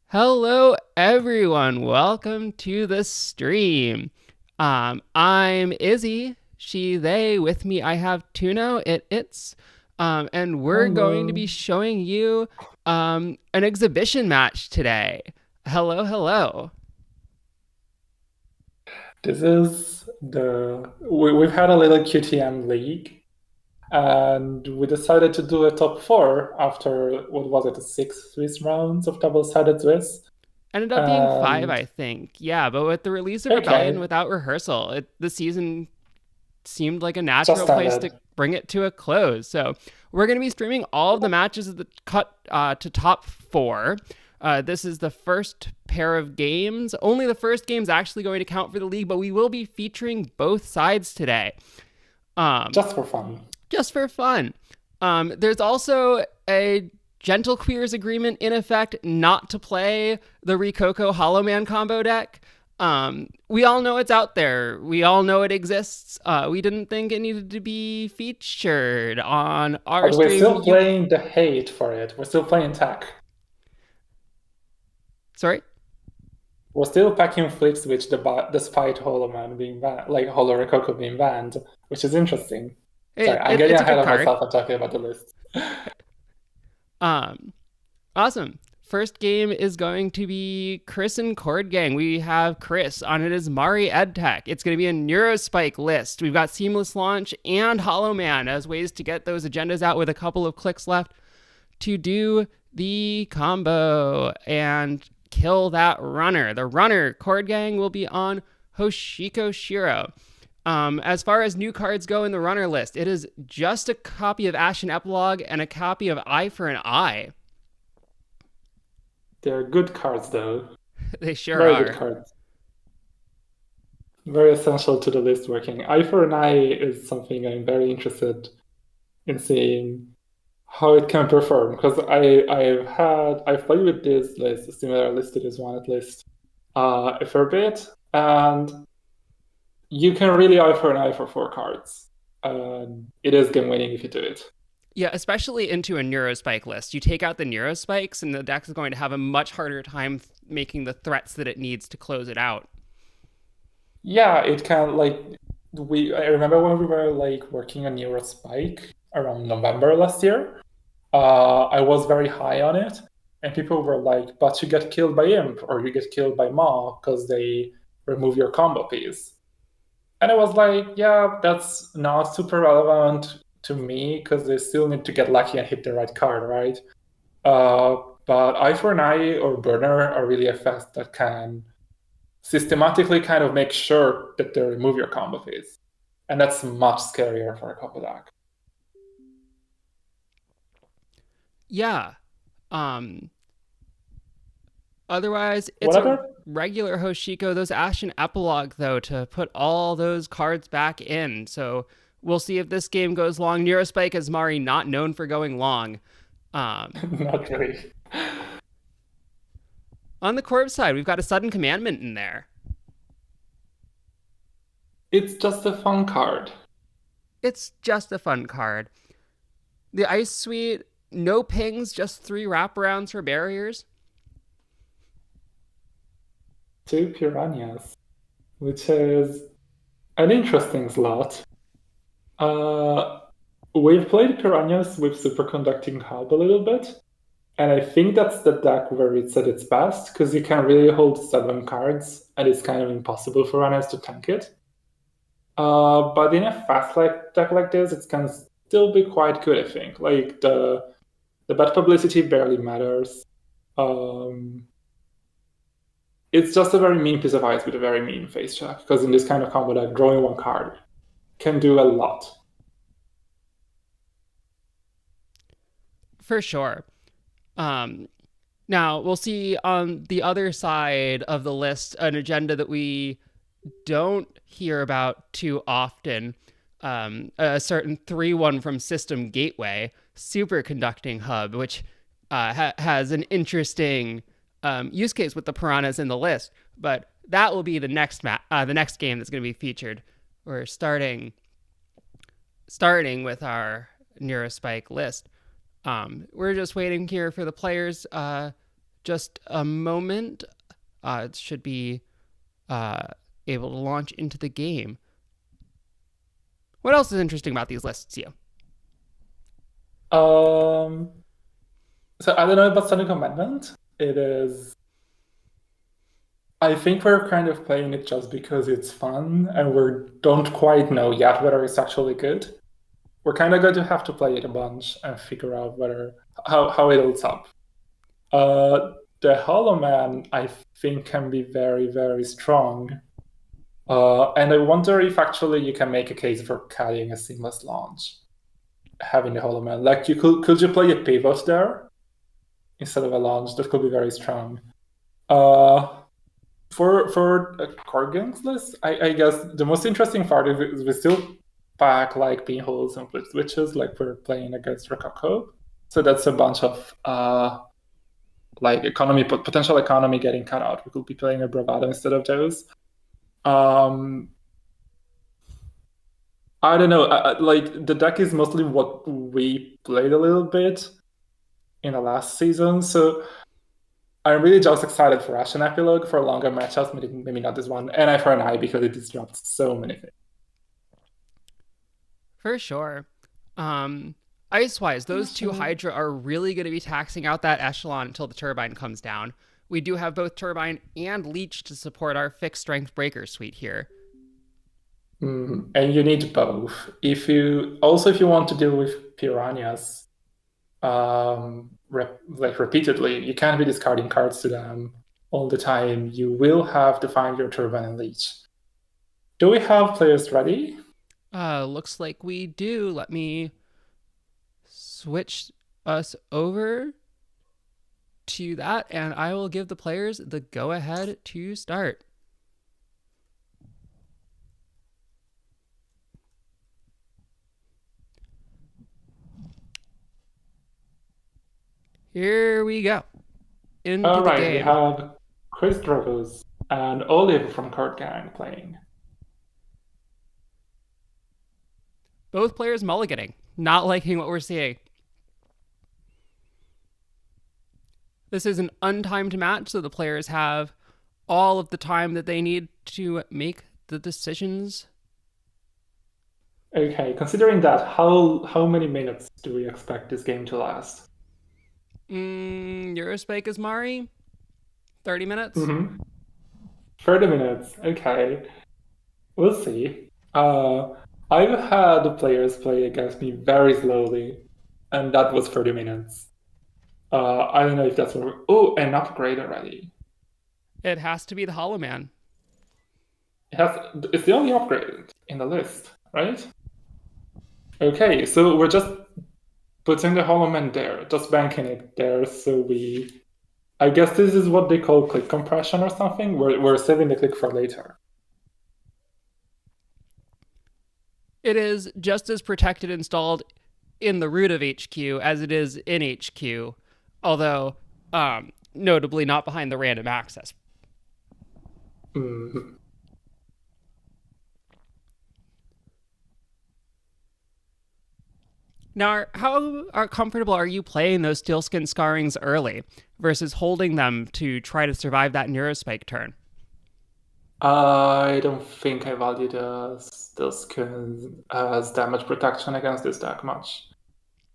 Hello, everyone. Welcome to the stream. I'm Izzy, she, they. With me, I have Tuno, it's. And we're going to Hello. be showing you an exhibition match today. Hello, hello. This is we've had a little QtM league, and we decided to do a top four after what was it, 6 Swiss rounds of double-sided Swiss. Ended up being five, And I think. Yeah, but with the release of Rebellion okay, without rehearsal, the season seemed like a just natural place to ended. bring it to a close. So we're going to be streaming all of the matches of the cut to top four. This is the first pair of games. Only the first game is actually going to count for the league, but we will be featuring both sides today, Just for fun. just for fun. There's also a Gentle Queers agreement in effect not to play the Rikoko Hollow Man combo deck. We all know it's out there. We all know it exists. We didn't think it needed to be featured on our But we're stream. still playing the hate for it. We're still playing tech. Sorry? We're still packing flip switch despite Hollow Man being banned, like Hollow Rokoko being banned, which is interesting. Sorry, I'm getting It's a ahead good of card. myself and talking about the list. Um, awesome. First game is going to be Krys and Chord Gang. We have Krys on it as Mari EdTech. It's going to be a Neurospike list. We've got Seamless Launch and Hollow Man as ways to get those agendas out with a couple of clicks left to do the combo and kill that runner. The runner, Chord Gang, will be on Hoshiko Shiro. As far as new cards go in the runner list, it is just a copy of Ashen Epilogue and a copy of Eye for an Eye. They're good cards, though. They sure Very good are. cards. Very essential to the list working. Eye for an Eye is something I'm very interested in seeing how it can perform because I've played with this list, a similar list to this one at least, a fair bit, and you can really Eye for an Eye for 4 cards. It is game winning if you do it. Yeah, especially into a Neurospike list. You take out the Neurospikes, and the deck is going to have a much harder time making the threats that it needs to close it out. Yeah, it can like I remember when we were like working on Neurospike around November last year. I was very high on it, and people were like, "But you get killed by Imp or you get killed by Maw because they remove your combo piece." And I was like, "Yeah, that's not super relevant to me because they still need to get lucky and hit the right card, right?" Uh, but Eye for an Eye or Burner are really effects that can systematically kind of make sure that they remove your combo piece, and that's much scarier for a combo deck. Yeah. Um, Otherwise, it's What a other regular Hoshiko. Those Ashen Epilogue, though, to put all those cards back in. So we'll see if this game goes long. Neurospike is Mari, not known for going long. Um, Not really. on the Corp side, we've got a Sudden Commandment in there. It's just a fun card. It's just a fun card. The Ice Suite, no pings, just 3 wraparounds for barriers. 2 Piranhas, which is an interesting slot. Uh, we've played Piranhas with Superconducting Hub a little bit, and I think that's the deck where it's at its best because you can really hold 7 cards, and it's kind of impossible for runners to tank it. But in a fast like deck like this, it can still be quite good, I think. Like the bad publicity barely matters. Um, it's just a very mean piece of ice with a very mean face check, because in this kind of combo deck, drawing 1 card can do a lot. For sure. Um, Now, we'll see on the other side of the list an agenda that we don't hear about too often. A certain 3-1 from System Gateway, Superconducting Hub, which has an interesting use case with the piranhas in the list. But that will be the next game that's going to be featured. We're starting with our Neurospike list. We're just waiting here for the players just a moment. It should be able to launch into the game. What else is interesting about these lists to you? So I don't know about Sonic Amendment. It is. I think we're kind of playing it just because it's fun, and we don't quite know yet whether it's actually good. We're kind of going to have to play it a bunch and figure out whether how it holds up. The Hollow Man, I think, can be very, very strong. And I wonder if actually you can make a case for carrying a seamless launch, having the Hollow Man. Like, could you play a pivot there instead of a launch? That could be very strong. For a Chord Gang's list, I guess the most interesting part is we still pack like pinholes and flip switches, like we're playing against Rococo. So that's a bunch of like potential economy getting cut out. We could be playing a Bravado instead of those. I don't know. Like the deck is mostly what we played a little bit in the last season, so I'm really just excited for Ashen Epilogue for longer matchups, maybe not this one, and for an eye because it disrupts so many things. For sure. Ice-wise, those two Hydra are really going to be taxing out that echelon until the Turbine comes down. We do have both Turbine and Leech to support our fixed strength breaker suite here. And you need both. If you want to deal with piranhas, repeatedly, you can't be discarding cards to them all the time. You will have to find your Turbine and Leech. Do we have players ready? Looks like we do. Let me switch us over to that, and I will give the players the go-ahead to start. Here we go. All right, we have Krys and Olive from Chord Gang playing. Both players mulliganing, not liking what we're seeing. This is an untimed match, so the players have all of the time that they need to make the decisions. Okay, considering that, how many minutes do we expect this game to last? Eurospike is Mari? 30 minutes? 30 minutes, okay. We'll see. I've had the players play against me very slowly, and that was 30 minutes. I don't know if that's what an upgrade already. It has to be the Hollow Man. It's the only upgrade in the list, right? Okay, so we're just putting the Hollow Man there, just banking it there, so I guess this is what they call click compression or something. We're saving the click for later. It is just as protected installed in the root of HQ as it is in HQ, although notably not behind the random access. Now, how comfortable are you playing those Steelskin Scarrings early versus holding them to try to survive that Neurospike turn? I don't think I value the Steelskin as damage protection against this deck much.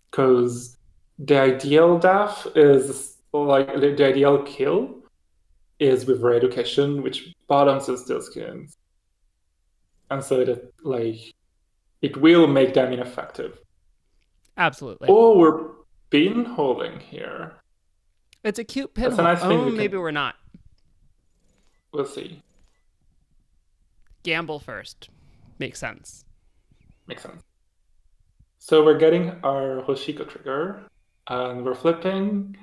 Because the ideal death is, like, the ideal kill is with Re-Education, which bottoms the Steelskins. And so it will make them ineffective. Absolutely. Oh, we're pinholing here. It's a cute pinhole. Nice maybe we're not. We'll see. Gamble first. Makes sense. Makes sense. So we're getting our Hoshiko trigger, and we're flipping,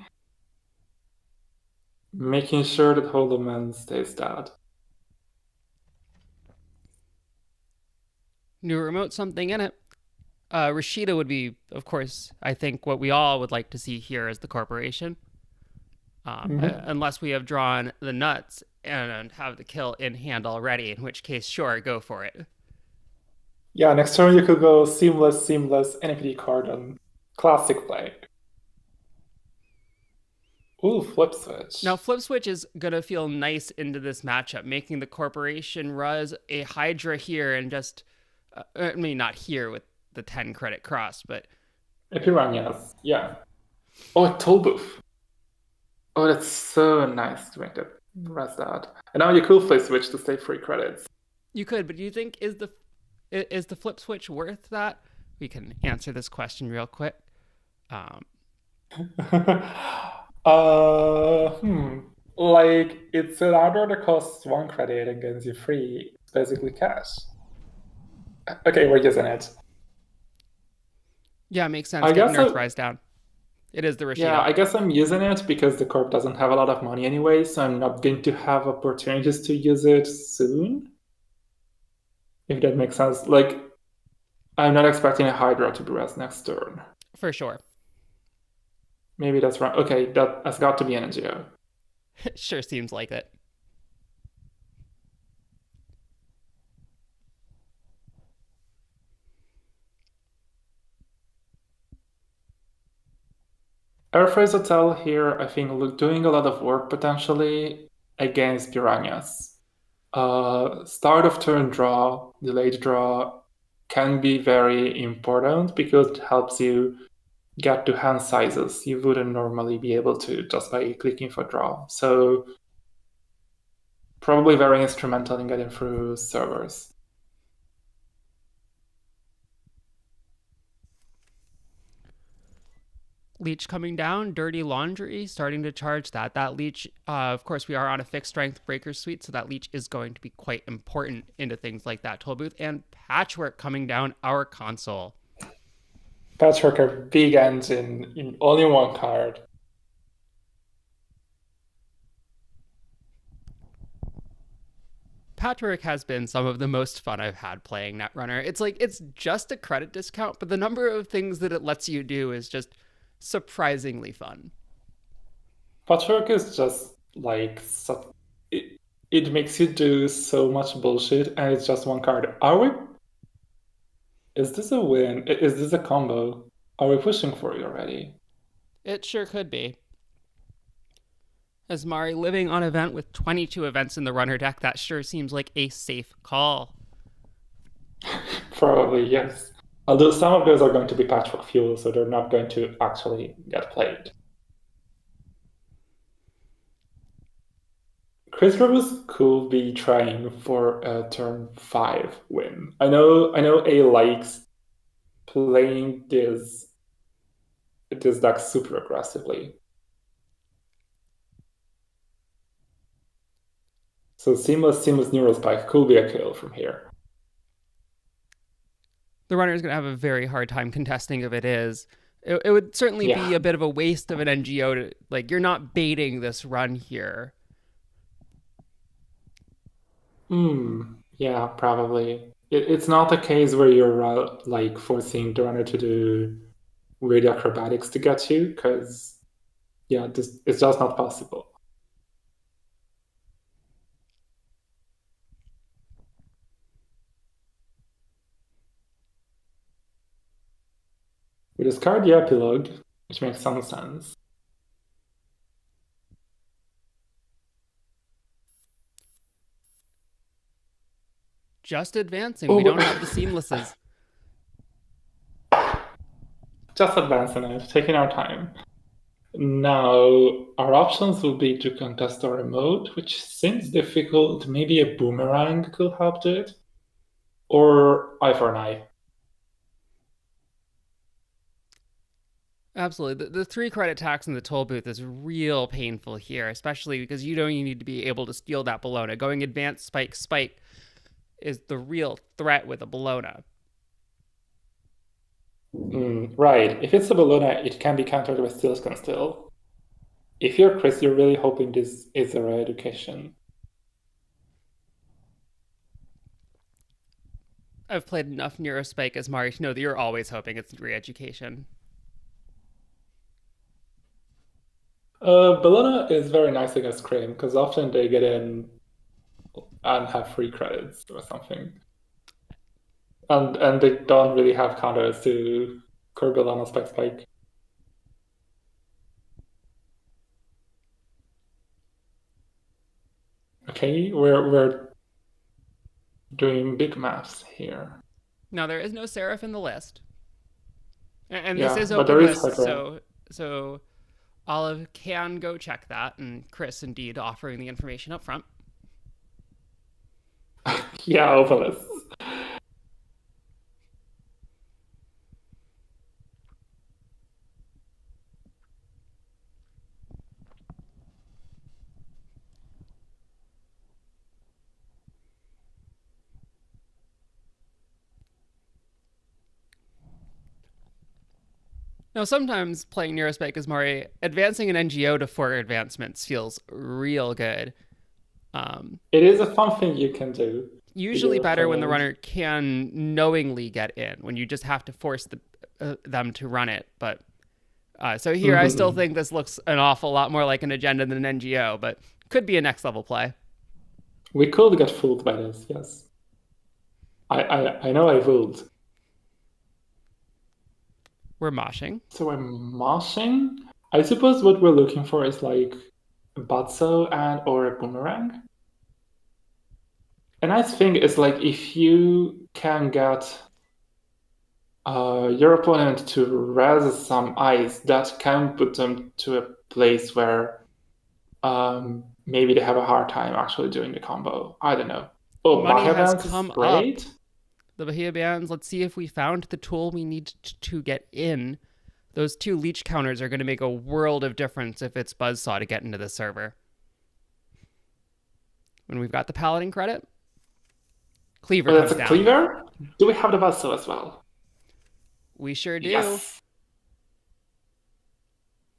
making sure that Hollow Man stays dead. New remote, something in it. Rashida would be, of course, I think what we all would like to see here as the corporation. Unless we have drawn the nuts and have the kill in hand already, in which case, sure, go for it. Yeah, next turn you could go seamless, NPD card on classic play. Ooh, flip switch. Now, Flip Switch is going to feel nice into this matchup, making the Corporation Ruz a Hydra here and just, I mean, not here with the 10 credit cross, but Piranhas, yeah. Oh, a toll booth. Oh, that's so nice to make that rest out. And now you could flip switch to save 3 credits. you could. But do you think is the Flip Switch worth that? We can answer this question real quick. Um, Hmm. Like, it's an order that costs 1 credit and gives you 3. It's basically cash. Okay, we're using it. yeah, it makes sense. I Getting guess Earthrise down. It is the yeah, Rashida. I guess I'm using it because the corp doesn't have a lot of money anyway, so I'm not going to have opportunities to use it soon. If that makes sense. Like, I'm not expecting a Hydra to be res next turn. For sure. Maybe that's right. Okay, that has got to be an NGO. It sure seems like it. Airphrase Hotel here, I think, doing a lot of work potentially against Piranhas. Start of turn draw, delayed draw can be very important because it helps you get to hand sizes you wouldn't normally be able to just by clicking for draw. So probably very instrumental in getting through servers. Leech coming down, Dirty Laundry starting to charge that. That Leech, of course, we are on a fixed strength breaker suite, so that Leech is going to be quite important into things like that toll booth. And Patchwork coming down our console. Patchwork a big engine in only 1 card. Patchwork has been some of the most fun I've had playing Netrunner. It's like it's just a credit discount, but the number of things that it lets you do is just surprisingly fun. Patchwork is just like it makes you do so much bullshit, and it's just 1 card. Are we? Is this a win? Is this a combo? Are we pushing for it already? It sure could be. As Mari living on event with 22 events in the runner deck, that sure seems like a safe call. Probably, yes. Although some of those are going to be Patchwork fuel, so they're not going to actually get played. Krys could be trying for a turn 5 win. I know A likes playing this deck super aggressively. So seamless Neurospike could be a kill from here. The runner is going to have a very hard time contesting if it is. It would certainly be a bit of a waste of an NGO to, like, you're not baiting this run here. Yeah, probably. It's not a case where you're like forcing the runner to do weird acrobatics to get you, because yeah, it's just not possible. We discard the epilogue, which makes some sense. Just advancing. We don't have the seamlesses. Just advancing it, taking our time. Now, our options will be to contest our remote, which seems difficult. Maybe a boomerang could help do it. Or eye for an eye. Absolutely. The 3 credit tax in the toll booth is real painful here, especially because you don't even need to be able to steal that Bologna. Going advanced spike is the real threat with a Bologna. Right. If it's a Bologna, it can be countered with Steelscan still. If you're Krys, you're really hoping this is a re-education. I've played enough Neurospike as Mari to know that you're always hoping it's re-education. Bologna is very nice against Cream, because often they get in and have 3 credits or something. And they don't really have counters to curb Bologna Spike. Okay, we're doing big maths here. Now, there is no Seraph in the list. And this Yeah, is but there open is list, Hydra. so Olive can go check that, and Krys indeed offering the information up front. Yeah, overlist. Now, sometimes playing Neurospike as Mari, advancing an NGO to 4 advancements feels real good. It is a fun thing you can do. Usually better when the runner can knowingly get in, when you just have to force them to run it. But so here, I still think this looks an awful lot more like an agenda than an NGO, but could be a next level play. We could get fooled by this, yes. I know I would. We're moshing. So we're moshing? I suppose what we're looking for is like a Batso and or a Boomerang. A nice thing is like if you can get your opponent to res some ice, that can put them to a place where maybe they have a hard time actually doing the combo. I don't know. Oh, Money has Bahia come is great. up. The Bahia Bands, let's see if we found the tool we need to get in. Those 2 leech counters are going to make a world of difference if it's Buzzsaw to get into the server. When we've got the Paladin credit, Cleaver comes down. Cleaver? Do we have the Buzzsaw as well? We sure do. Yes.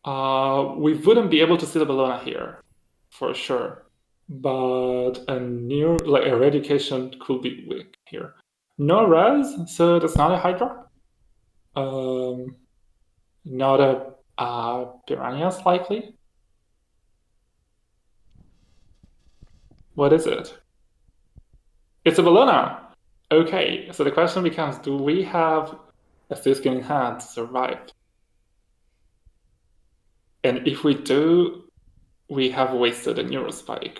We wouldn't be able to see the Bellona here, for sure. But a new eradication could be weak here. No res, so that's not a Hydra. Not a Piranhas, likely. What is it? It's a Bellona! Okay, so the question becomes, do we have a Siskin in hand to survive? And if we do, we have wasted a Neurospike.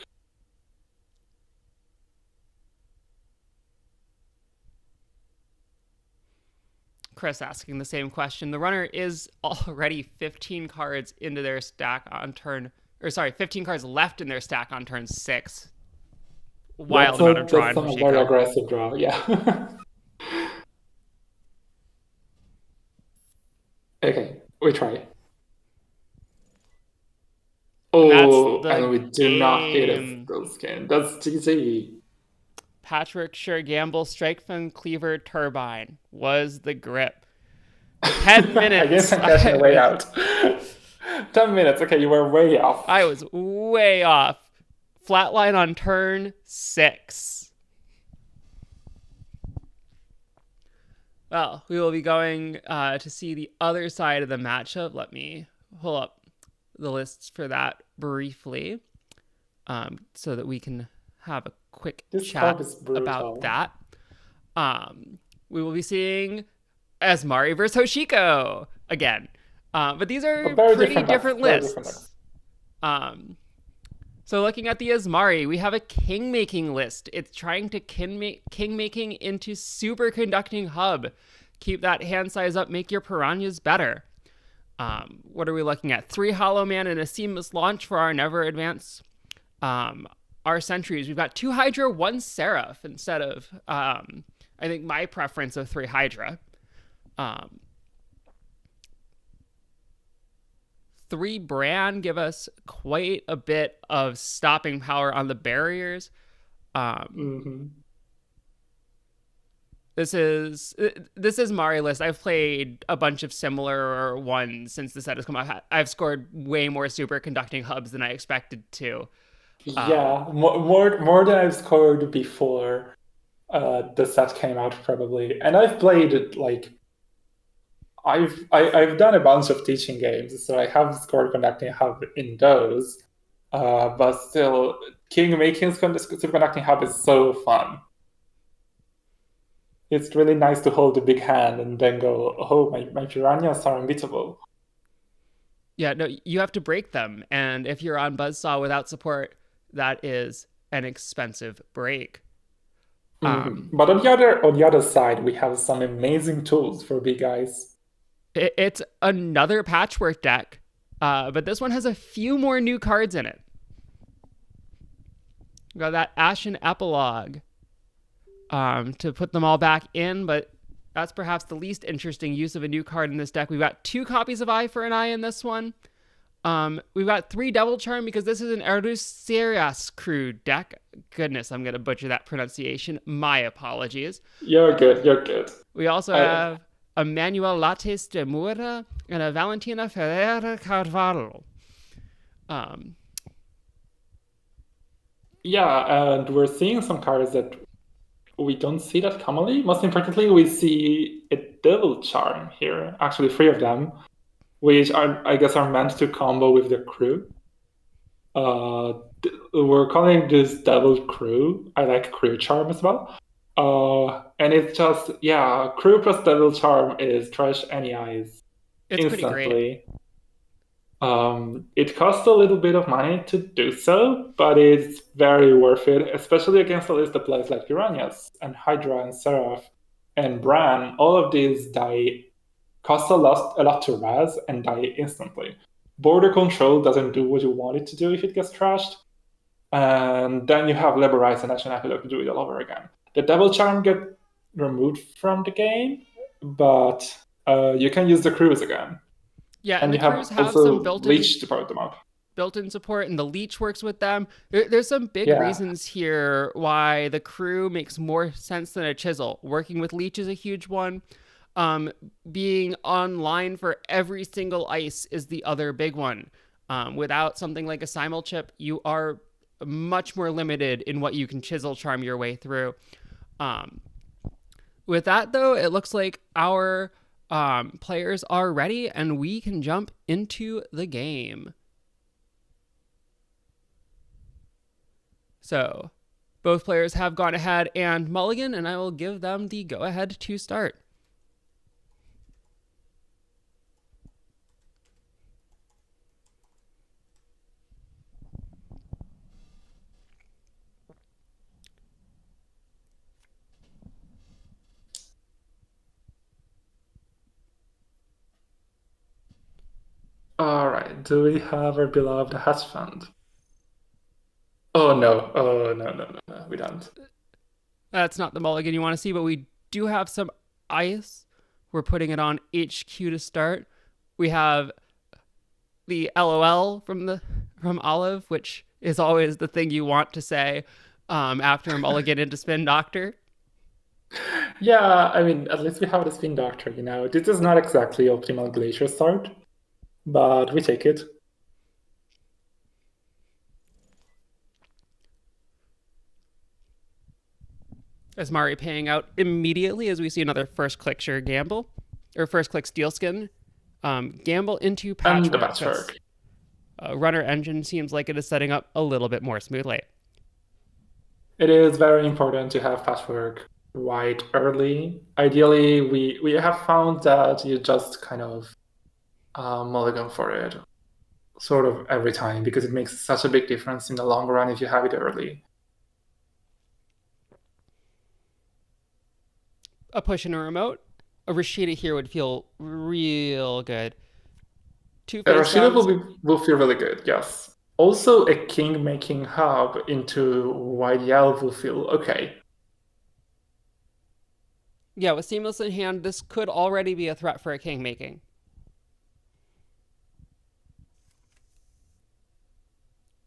Krys asking the same question. The runner is already 15 cards into their stack on turn, 15 cards left in their stack on turn 6. Wild amount of draw. That's a very aggressive draw, yeah. Okay, we try. Oh, and we do not hit a skill skin. That's GG. Patchwork, Sure Gamble, Strikefin, Cleaver, Turbine was the grip. 10 minutes. I guess I'm catching way out. 10 minutes. Okay, you were way off. I was way off. Flatline on turn 6. Well, we will be going to see the other side of the matchup. Let me pull up the lists for that briefly so that we can have a quick chat about that. We will be seeing Asmari versus Hoshiko again. But these are pretty different lists. So looking at the Asmari, we have a king-making list. It's trying to king-making into superconducting hub. Keep that hand size up, make your piranhas better. What are we looking at? 3 Hollow Man and a seamless launch for our never advance. Our sentries, we've got 2 Hydra, 1 Seraph instead of, I think, my preference of 3 Hydra. 3 Bran give us quite a bit of stopping power on the barriers. This is Mari list. I've played a bunch of similar ones since the set has come out. I've scored way more superconducting hubs than I expected to. Yeah, more than I've scored before the set came out, probably. And I've played it like I've done a bunch of teaching games, so I have scored conducting hub in those. But still, king making superconducting hub is so fun. It's really nice to hold a big hand and then go, oh, my piranhas are unbeatable. Yeah, no, you have to break them. And if you're on Buzzsaw without support, that is an expensive break. But on the other side, we have some amazing tools for big guys. It's another patchwork deck, but this one has a few more new cards in it. We got that Ashen Epilogue to put them all back in, but that's perhaps the least interesting use of a new card in this deck. We've got 2 copies of Eye for an Eye in this one. We've got 3 Devil Charm because this is an Eruserias crew deck. Goodness, I'm going to butcher that pronunciation. My apologies. You're good. We also have a Manuel Lattes de Moura and a Valentina Ferreira Carvalho. Yeah, and we're seeing some cards that we don't see that commonly. Most importantly, we see a Devil Charm here. Actually, 3 of them, which I guess are meant to combo with the crew. We're calling this Devil Crew. I like Crew Charm as well. And it's just, Crew plus Devil Charm is trash any eyes instantly. Pretty great. It costs a little bit of money to do so, but it's very worth it, especially against a list that plays like Piranhas and Hydra and Seraph and Bran. All of these die cost a lot to raz and die instantly. Border Control doesn't do what you want it to do if it gets trashed. And then you have Liberize and Ashen Epilogue to do it all over again. The Devil Charm get removed from the game, but you can use the crews again. Yeah, and the you crews have some also Leech to power them up. Built-in support, and the Leech works with them. There's some big reasons here why the crew makes more sense than a Chisel. Working with Leech is a huge one. Being online for every single ice is the other big one. Without something like a Simul chip, you are much more limited in what you can Chisel Charm your way through. With that, though, it looks like our players are ready, and we can jump into the game. So, both players have gone ahead and mulligan, and I will give them the go-ahead to start. All right, do we have our beloved Hatch Fund? Oh no, we don't. That's not the mulligan you want to see, but we do have some ice. We're putting it on HQ to start. We have the LOL from Olive, which is always the thing you want to say after a mulligan into Spin Doctor. Yeah, I mean, at least we have the Spin Doctor, you know. This is not exactly optimal Glacier start, but we take it. Asmari paying out immediately as we see another first click Sure Gamble, or first click Steelskin. Gamble into Patchwork. And the Patchwork. Runner Engine seems like it is setting up a little bit more smoothly. It is very important to have Patchwork right early. Ideally, we have found that you just kind of mulligan for it sort of every time because it makes such a big difference in the long run if you have it early. A push in a remote. A Rashida here would feel real good. A Rashida will feel really good, yes. Also, a king-making hub into YDL will feel okay. Yeah, with Seamless in hand, this could already be a threat for a king-making.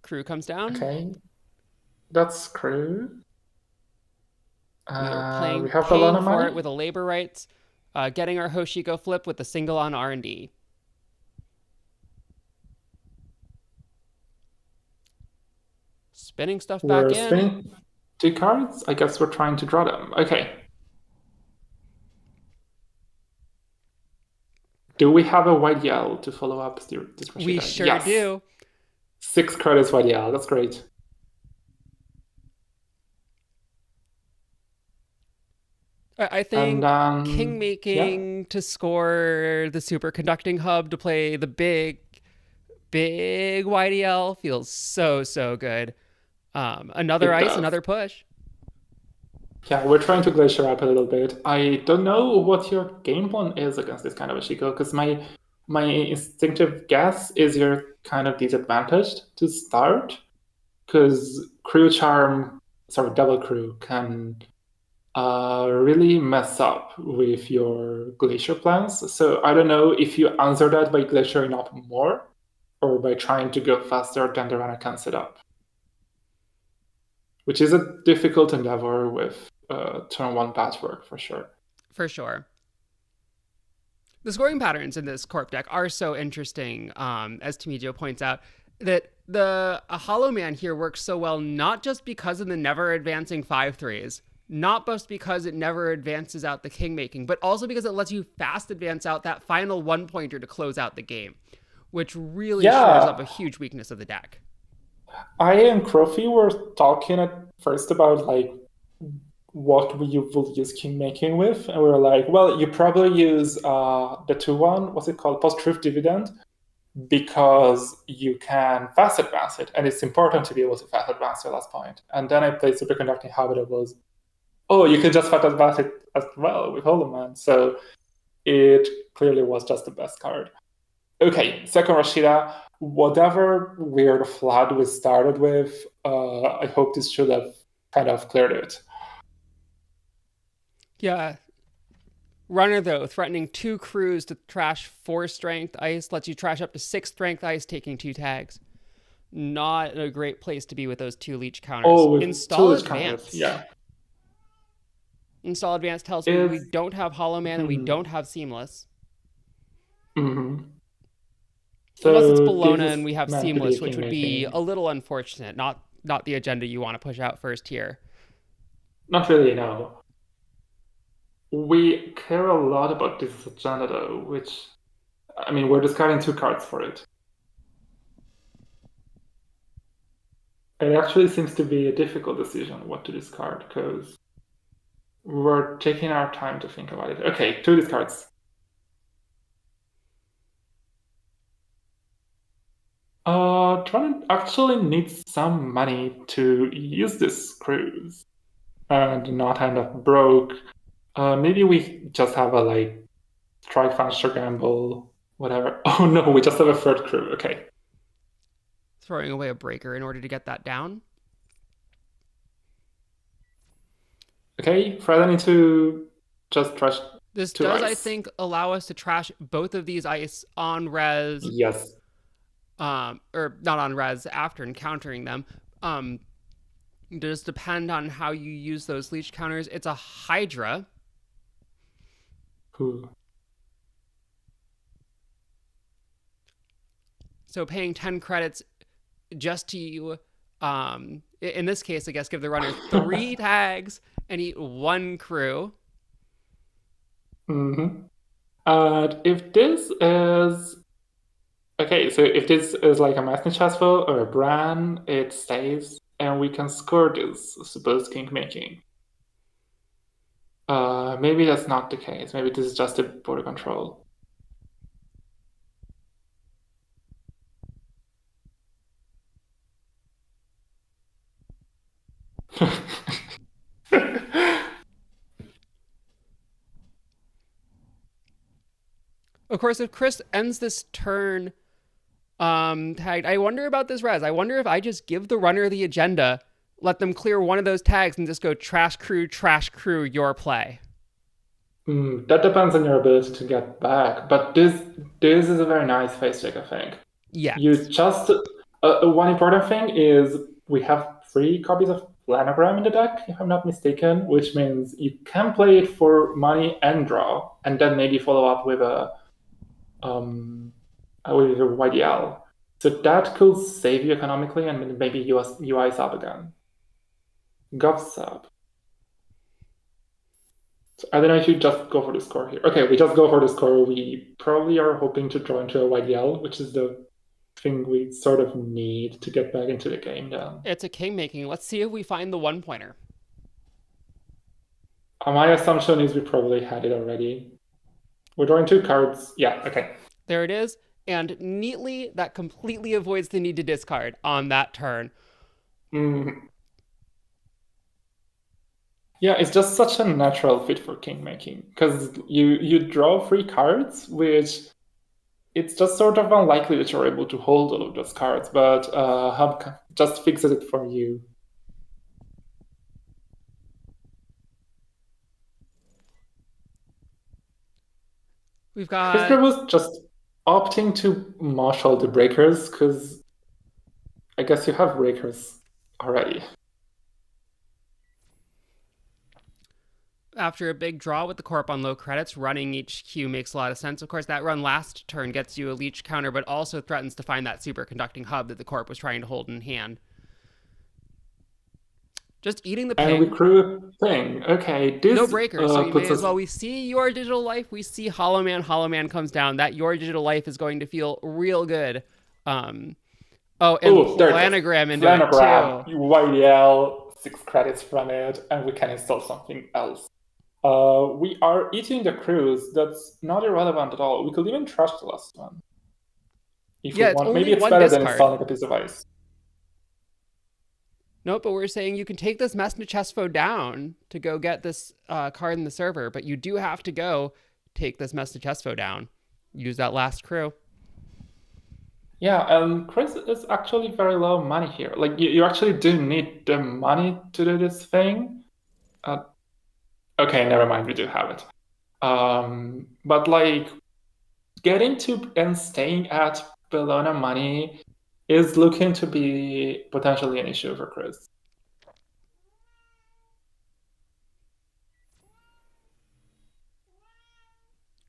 Crew comes down. Okay. That's Crew. Playing we have Balana for it with a labor rights, getting our Hoshiko flip with the single on R&D. Spinning stuff back in. Spinning 2 cards? I guess we're trying to draw them. Okay. Do we have a YDL to follow up this? We sure do. 6 credits YDL. That's great. I think king making to score the superconducting hub to play the big YDL feels so good. Another It ice, does. another push. Yeah, we're trying to glacier up a little bit. I don't know what your game plan is against this kind of a Chico, because my instinctive guess is you're kind of disadvantaged to start, because crew charm, sorry, double crew can really mess up with your glacier plans. So I don't know if you answer that by glaciering up more or by trying to go faster than the runner can set up, which is a difficult endeavor with turn one patchwork for sure. For sure. The scoring patterns in this Corp deck are so interesting, as Tamijo points out, that the Hollow Man here works so well not just because of the never advancing 5/3s, not just because it never advances out the king making, but also because it lets you fast advance out that final one pointer to close out the game, which really shores up Yeah, a huge weakness of the deck. I and Crofi were talking at first about like what we will use king making with, and we were like, well, you probably use the 2-1, what's it called, post-truth dividend, because you can fast advance it, and it's important to be able to fast advance your last point. And then I played Superconducting Habit, it was, oh, you can just fast advance it as well with Hollow Man. So it clearly was just the best card. Okay, second Rashida, whatever weird flood we started with, I hope this should have kind of cleared it. Yeah. Runner, though, threatening 2 crews to trash 4 strength ice, lets you trash up to 6 strength ice, taking 2 tags. Not a great place to be with those 2 leech counters. Oh, with Install tillage counters, Advance. yeah. Install Advance tells me we It's don't have Hollow Man and we hmm, don't have Seamless. hmm. Unless it's So this Bologna and is we have meant to be a Seamless, which king would be making. a little unfortunate. Not the agenda you want to push out first here. Not really, no. We care a lot about this agenda though, which I mean we're discarding 2 cards for it. It actually seems to be a difficult decision what to discard because we're taking our time to think about it. Okay, 2 discards. Tron actually needs some money to use this cruise and not end up broke. Maybe we just have a like strike faster gamble, whatever. Oh no, we just have a third crew. Okay. Throwing away a breaker in order to get that down. Okay, Fred, I need to just trash This 2 does, I ice. think, allow us to trash both of these ice on res, Yes. or not on res after encountering them. Does depend on how you use those leech counters. It's a Hydra. Ooh. So paying 10 credits just to, in this case, I guess, give the runner 3 tags and eat 1 crew. Mm-hmm. And if this is okay, so if this is like a Master Chessful or a Bran, it stays, and we can score this supposed king making. Maybe that's not the case. Maybe this is just a border control. Of course, if Krys ends this turn tagged, I wonder about this res. I wonder if I just give the runner the agenda, let them clear one of those tags, and just go trash crew, your play. That depends on your ability to get back, but this is a very nice face check, I think. You Yes. just one important thing is we have 3 copies of Planogram in the deck, if I'm not mistaken, which means you can play it for money and draw, and then maybe follow up with a YDL. So that could save you economically and maybe UI sub again. Gov sub. So I don't know if you just go for the score here. Okay, we just go for the score. We probably are hoping to draw into a YDL, which is the thing we sort of need to get back into the game then. It's a king making. Let's see if we find the 1 pointer. My assumption is we probably had it already. We're drawing 2 cards. Yeah, okay. There it is. And neatly, that completely avoids the need to discard on that turn. Mm, yeah, it's just such a natural fit for king making because you draw 3 cards, which it's just sort of unlikely that you're able to hold all of those cards, but Hub just fixes it for you. We've Chris got was just opting to marshal the breakers because I guess you have breakers already. after a big draw with the Corp on low credits, running each Q makes a lot of sense. Of course, that run last turn gets you a leech counter, but also threatens to find that superconducting hub that the Corp was trying to hold in hand. Just eating the And we ping. crew a thing. Okay, No this breakers, so you may puts as us. well. We see your digital life. We see Hollow Man. Hollow Man comes down. That your digital life is going to feel real good. Um, oh, and Oh, there it is. planogram into it Planogram, too. YDL, 6 credits from it, and we can install something else. We are eating the cruise. That's not irrelevant at all. We could even trash the last one if we Yeah, it's want. only Maybe it's one better than discard. installing a piece of ice. Nope, but we're saying you can take this Messna Chesfo down to go get this card in the server, but you do have to go take this Messna Chesfo down. Use that last crew. Yeah, and Chris is actually very low money here. Like you actually do need the money to do this thing. Uh, okay, never mind, we do have it. But like getting to and staying at Bellona money is looking to be potentially an issue for Chris.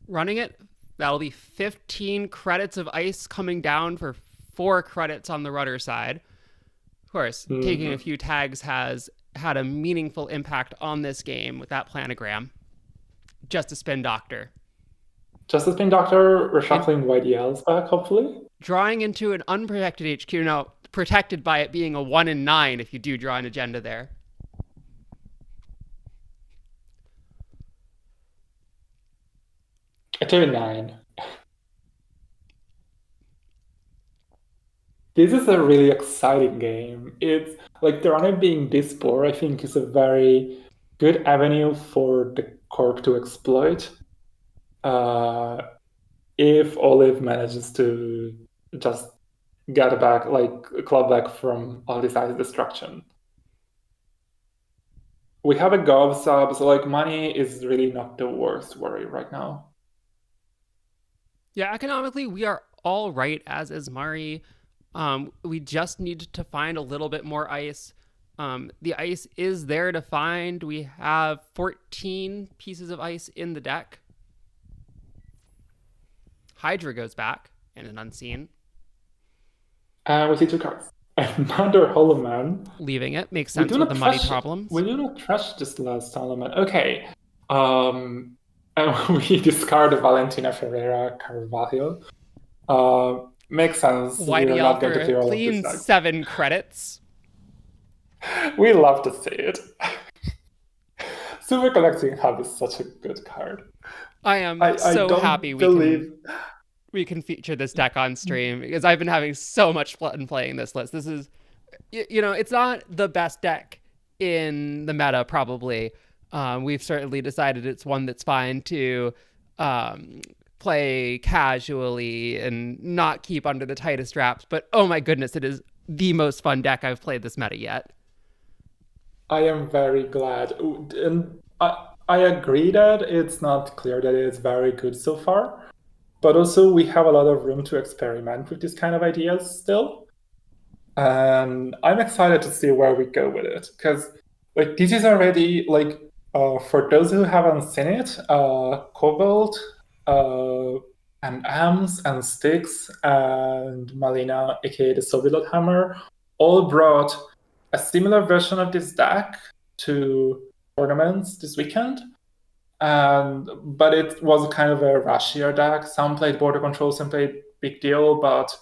Running it, that'll be 15 credits of ice coming down for 4 credits on the rudder side. Of course, taking a few tags has had a meaningful impact on this game with that planogram. Just a spin doctor. Just as being Doctor, And reshuffling YDLs back, hopefully. drawing into an unprotected HQ, now protected by it being a 1 in 9 if you do draw an agenda there. A 2-9. This is a really exciting game. It's like the runner being this poor, I think, is a very good avenue for the corp to exploit. If Olive manages to just get back, like, club back from all this ice destruction. We have a Gov sub, so like money is really not the worst worry right now. Yeah, economically, we are all right as is Mari. We just need to find a little bit more ice. The ice is there to find. We have 14 pieces of ice in the deck. Hydra goes back in an unseen. And we see 2 cards. Another Hollow Man. Leaving it makes We sense do with not the money trash. problems. We do not trash this last Hollow Man. Okay. And we discard Valentina Ferreira Carvalho. Makes sense. We are YDL not going for to a clear all of clean this deck. 7 credits. We love to see it. Super Collecting Hub is such a good card. I am I so don't happy believe. we can feature this deck on stream because I've been having so much fun playing this list. This is, it's not the best deck in the meta, probably. We've certainly decided it's one that's fine to play casually and not keep under the tightest straps. But oh my goodness, it is the most fun deck I've played this meta yet. I am very glad. And I agree that it's not clear that it's very good so far, but also we have a lot of room to experiment with these kind of ideas still. And I'm excited to see where we go with it because like this is already like for those who haven't seen it, Cobalt and Ams and Styx and Malina, aka the Soviet Hammer, all brought a similar version of this deck to tournaments this weekend. But it was kind of a rushier deck. Some played border control, some played big deal, but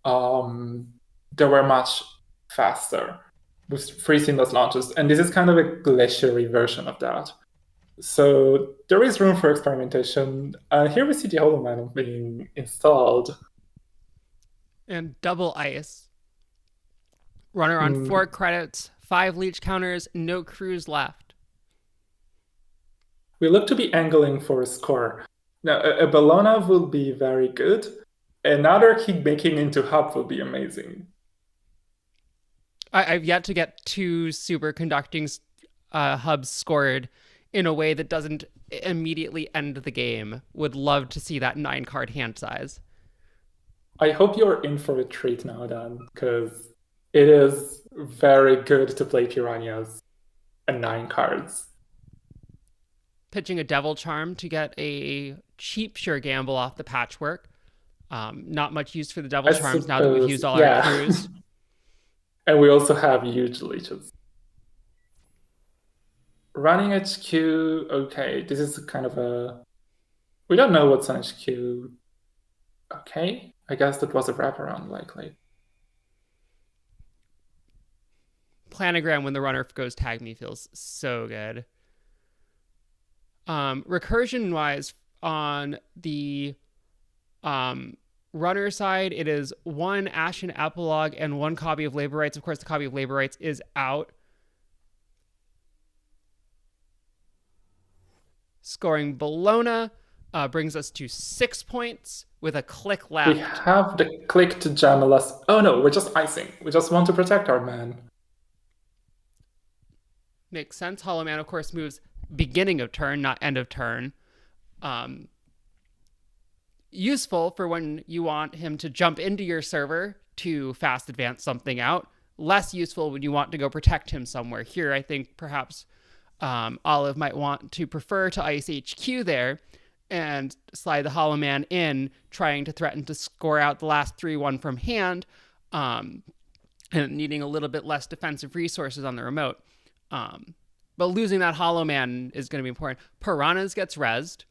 they were much faster with free seamless launches. And this is kind of a glaciery version of that. So there is room for experimentation. Here we see the Hollow Man being installed. And double ice. Runner on Mm, 4 credits, 5 leech counters, no crews left. we look to be angling for a score. Now, a Bellona will be very good. Another keep making into hub will be amazing. I've yet to get 2 superconducting hubs scored in a way that doesn't immediately end the game. Would love to see that 9-card hand size. I hope you're in for a treat now, Dan, because it is very good to play Piranhas and 9 cards. Pitching a Devil Charm to get a cheap sure gamble off the Patchwork. Not much use for the Devil Charms now that we've used all our crews. And we also have huge leeches. Running HQ, okay, this is kind of a... We don't know what's on HQ. Okay, I guess that was a wraparound, likely. Planogram when the runner goes tag me feels so good. Recursion-wise, on the runner side, it is 1 Ashen Epilogue and 1 copy of Labor Rights. Of course, the copy of Labor Rights is out. Scoring Bologna brings us to 6 points with a click left. We have the click to jam a less... Oh no, we're just icing. We just want to protect our man. Makes sense. Hollow Man, of course, moves beginning of turn, not end of turn. Useful for when you want him to jump into your server to fast advance something out. Less useful when you want to go protect him somewhere. Here, I think perhaps Olive might want to prefer to ice HQ there and slide the Hollow Man in, trying to threaten to score out the last 3-1 from hand, and needing a little bit less defensive resources on the remote. But losing that Hollow Man is going to be important. Piranhas gets rezzed.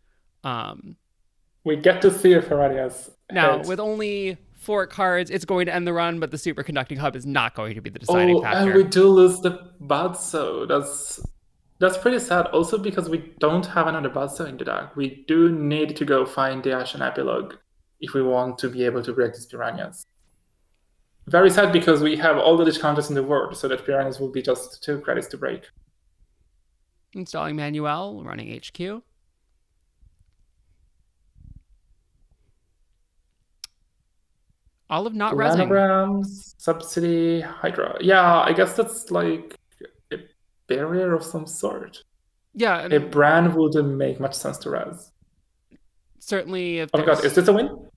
We get to see if Piranhas Now, hit. with only 4 cards, it's going to end the run, but the superconducting hub is not going to be the deciding factor. And we do lose the Budso. That's pretty sad. Also because we don't have another Budso in the deck. We do need to go find the Ashen Epilogue if we want to be able to break these Piranhas. Very sad because we have all the lich counters in the world, so that Piranhas will be just 2 credits to break. Installing Manuel, running HQ. Olive not rezzing. Nanograms, Subsidy, Hydra. Yeah, I guess that's like a barrier of some sort. Yeah. A brand wouldn't make much sense to res. Certainly. If oh my god, is this a win?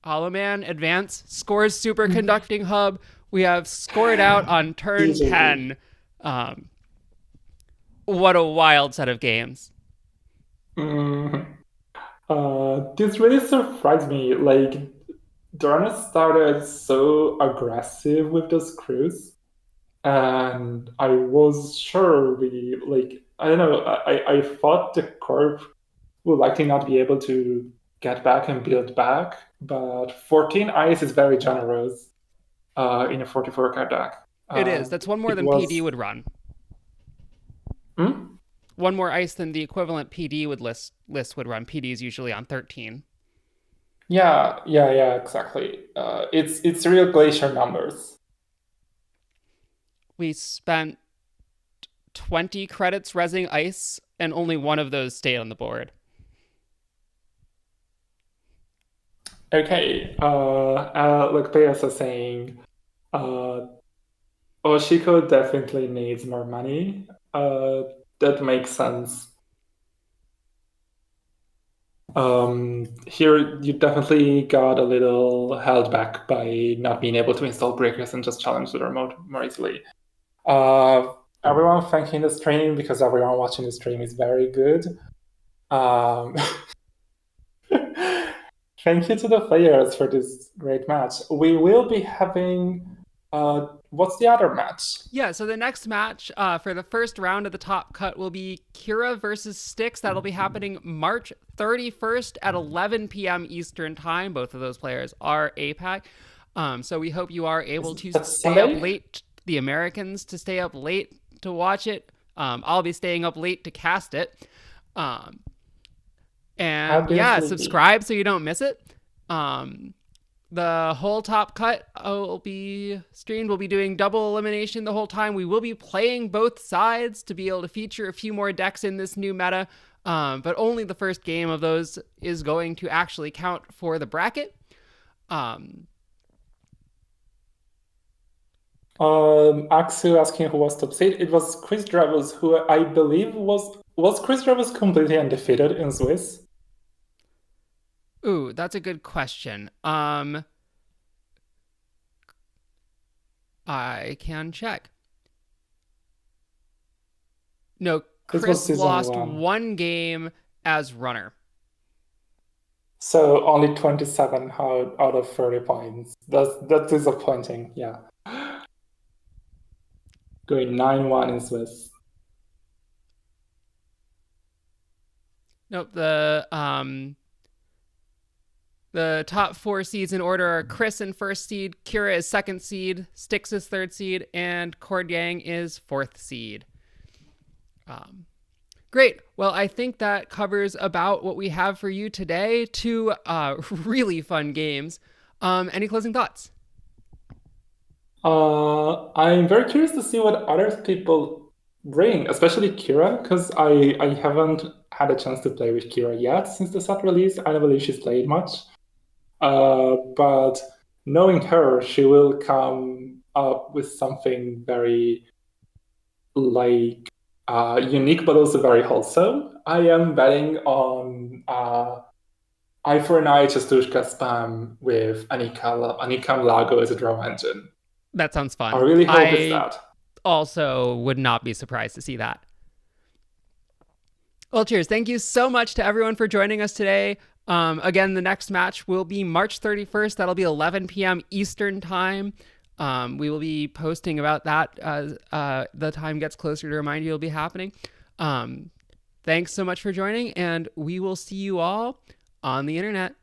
Hollow Man, advance, scores superconducting hub. We have scored out on turn 10. What a wild set of games. This really surprised me. Like, Darna started so aggressive with those crews, and I was sure I don't know, I thought the Corp would likely not be able to get back and build back, but 14 ice is very generous in a 44 card deck. It is. That's one more than PD would run. Hmm? One more ice than the equivalent PD would list would run. PD is usually on 13. Yeah, exactly. It's real glacier numbers. We spent 20 credits rezzing ice, and only one of those stayed on the board. Okay, look, Peas is saying, Oshiko definitely needs more money. That makes sense. Here you definitely got a little held back by not being able to install breakers and just challenge the remote more easily. Everyone thanking the stream because everyone watching the stream is very good. Thank you to the players for this great match. We will be having... what's the other match? Yeah, so the next match for the first round of the top cut will be Kira versus Styx. That'll be happening March 31st at 11 p.m. Eastern Time. Both of those players are APAC. So we hope you are able to stay up late, the Americans, to stay up late to watch it. I'll be staying up late to cast it. And yeah, subscribe so you don't miss it. The whole top cut will be streamed. We'll be doing double elimination the whole time. We will be playing both sides to be able to feature a few more decks in this new meta, but only the first game of those is going to actually count for the bracket. Axel asking who was top seed. It was Krys Drevels, who I believe was Krys Drevels completely undefeated in Swiss? Ooh, that's a good question. I can check. No, Krys lost one game as runner. So only 27 out of 30 points. That's disappointing, yeah. Going 9-1 in Swiss. Nope, the top 4 seeds in order are Krys in first seed, Kira is second seed, Styx is third seed, and Chord Gang is fourth seed. Great. Well, I think that covers about what we have for you today. 2 really fun games. Any closing thoughts? I'm very curious to see what other people bring, especially Kira, because I haven't had a chance to play with Kira yet since the set release. I don't believe she's played much. But knowing her, she will come up with something very unique, but also very wholesome. I am betting on I4 Chestushka spam with Anikam Lago as a draw engine. That sounds fun. I really hope it's that. Also would not be surprised to see that. Well, cheers. Thank you so much to everyone for joining us today. Again, the next match will be March 31st. That'll be 11 p.m. Eastern time. We will be posting about that as the time gets closer to remind you it'll be happening. Thanks so much for joining, and we will see you all on the internet.